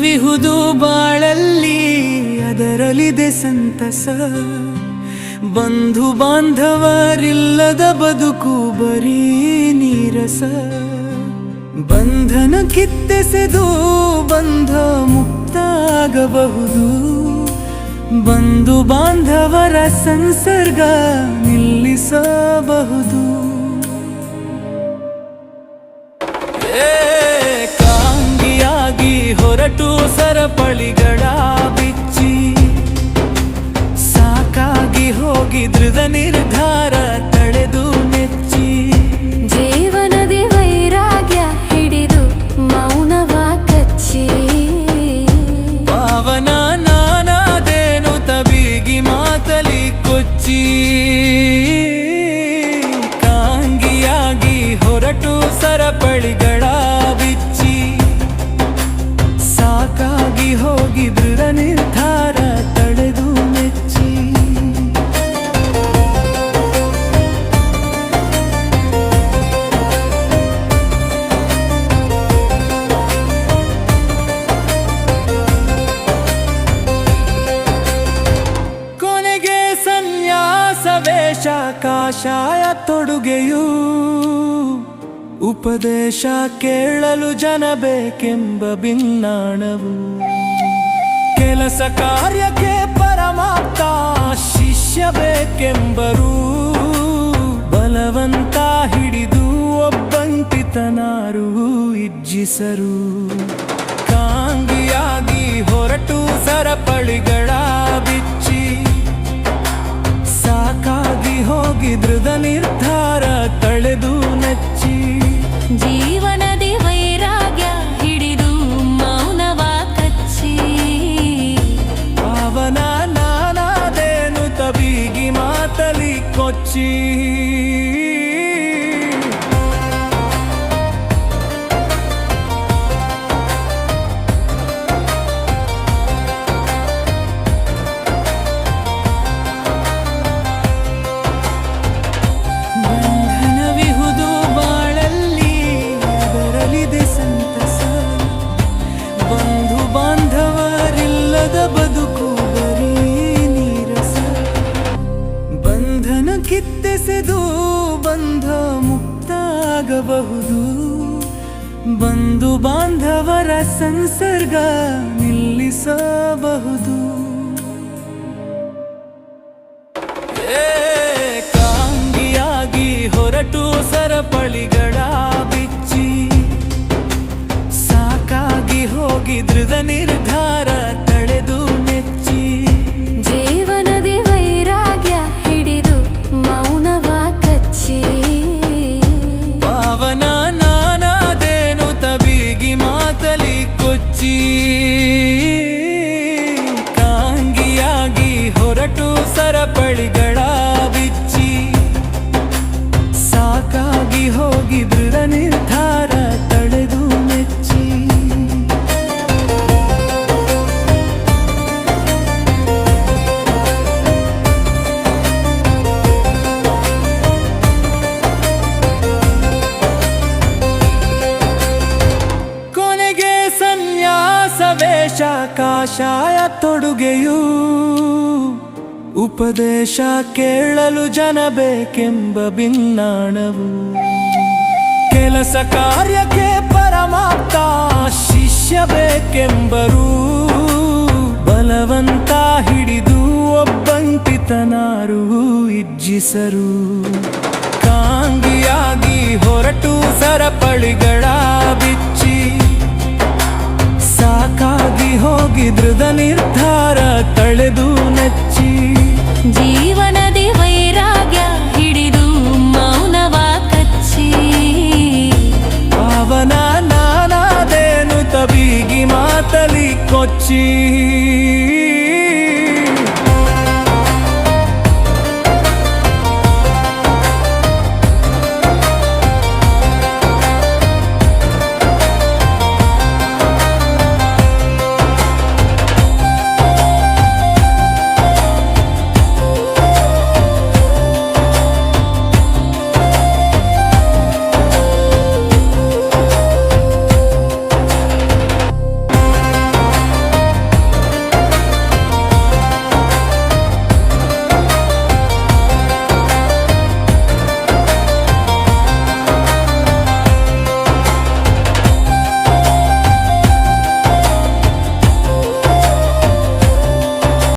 ಬಂಧನವಿಹುದು ಬಾಳಲ್ಲಿ ಅದರಲ್ಲಿದೆ ಸಂತಸ. ಬಂಧು ಬಾಂಧವರಿಲ್ಲದ ಬದುಕು ಬರೀ ನೀರಸ. ಬಂಧನ ಕಿತ್ತೆಸೆದು ಬಂಧ ಮುಕ್ತಾಗಬಹುದು. ಬಂಧು ಬಾಂಧವರ ಸಂಸರ್ಗ ನಿಲ್ಲಿಸಬಹುದು. ಕಾಂಗಿಯಾಗಿ ಹೊರಟು ಸರಪಳಿಗಳ ಬಿಚ್ಚಿ ಸಾಕಾಗಿ ಹೋಗಿ ದೃಢ ನಿರ್ಧಾರ ತಳೆದು ನೆಚ್ಚಿ ಜೀವನದಿ ವೈರಾಗ್ಯ ಹಿಡಿದು ಮೌನವ ಕಚ್ಚಿ ಪಾವನ ನಾನಾದೇನು ತಬೀಗಿ ಮಾತಲಿ ಕೊಚ್ಚಿ. ಕಾಂಗಿಯಾಗಿ ಹೊರಟು ಸರಪಳಿಗಳ ಬಿಚ್ಚಿ ಸಾಕಾಗಿ ಹೋಗಿ ದೃಢ ನಿರ್ಧಾರ ತಳೆದು ಮೆಚ್ಚಿ. ಕೊನೆಗೆ ಸನ್ಯಾಸ ವೇಷ ಕಾಷಾಯ ತೊಡುಗೆಯು ಉಪದೇಶ ಕೇಳಲು ಜನ ಬೇಕೆಂಬ ಭಿನ್ನಾಣವು. ಕೆಲಸ ಕಾರ್ಯಕ್ಕೆ ಪರಮಾಪ್ತ ಶಿಷ್ಯ ಬೇಕೆಂಬರು. ಬಲವಂತ ಹಿಡಿದು ಒಬ್ಬಂಟಿತನಾರು ಇಜ್ಜಿಸರು. ಕಾಂಗಿಯಾಗಿ ಹೊರಟು ಸರಪಳಿಗಳ ಬಿಚ್ಚಿ ಸಾಕಾಗಿ ಹೋಗಿ ದೃಢ ನಿರ್ಧಾರ ತಳೆದು ನೆಚ್ಚಿ. ಜೀವನದಿ ವೈರಾಗ್ಯ ಹಿಡಿದು ಮೌನವ ಕಚ್ಚಿ ಪಾವನ ನಾನಾದೇನು ತಬೀಗಿ ಮಾತಲಿ ಕೊಚ್ಚಿ. ಬಂಧನವಿಹುದು ಬಾಳಲ್ಲಿ ಅದರಲ್ಲಿದೆ ಸಂತಸ. ಬಂಧು ಬಾಂಧವರಿಲ್ಲದ ಬದುಕು ಬರೀ ನೀರಸ. ಬಂಧನ ಕಿತ್ತೆಸೆದು ಬಂಧ ಮುಕ್ತಾಗಬಹುದು. ಬಂಧು ಬಾಂಧವರ ಸಂಸರ್ಗ ನಿಲ್ಲಿಸಬಹುದು. ಕಾಂಗಿಯಾಗಿ ಹೊರಟು ಸರಪಳಿಗಳ ಬಿಚ್ಚಿ ಸಾಕಾಗಿ ಹೋಗಿ ದೃಢ ನಿರ್ಧಾರ ತಳೆದು ನೆಚ್ಚಿ. ಜೀವನದಿ ವೈರಾಗ್ಯ ಹಿಡಿದು ಮೌನವ ಕಚ್ಚಿ ಪಾವನ ನಾನಾದೇನು ತಬೀಗಿ ಮಾತಲಿ ಕೊಚ್ಚಿ. ಕಾಂಗಿಯಾಗಿ ಹೊರಟು ಸರಪಳಿಗಳ ಬಿಚ್ಚಿ ಸಾಕಾಗಿ ಹೋಗಿ ದೃಢ ನಿರ್ಧಾರ ತಳೆದು ಮೆಚ್ಚಿ. ಕೊನೆಗೆ ಸನ್ಯಾಸ ವೇಷ ಕಾಷಾಯ ತೊಡುಗೆಯು ಉಪದೇಶ ಕೇಳಲು ಜನ ಬೇಕೆಂಬ ಭಿನ್ನಾಣವು. ಕೆಲಸ ಕಾರ್ಯಕ್ಕೆ ಪರಮಾಪ್ತ ಶಿಷ್ಯ ಬೇಕೆಂಬರು. ಬಲವಂತ ಹಿಡಿದು ಒಬ್ಬಂಟಿತನಾರು ಇಜ್ಜಿಸರು. ಕಾಂಗಿಯಾಗಿ ಹೊರಟು ಸರಪಳಿಗಳ ಬಿಚ್ಚಿ ಸಾಕಾಗಿ ಹೋಗಿ ದೃಢ ನಿರ್ಧಾರ ತಳೆದು ನೆಚ್ಚಿ. ಜೀವನದಿ ವೈರಾಗ್ಯ ಹಿಡಿದು ಮೌನವ ಕಚ್ಚಿ ಪಾವನ ನಾನಾದೇನು ತಬೀಗಿ ಮಾತಲಿ ಕೊಚ್ಚಿ.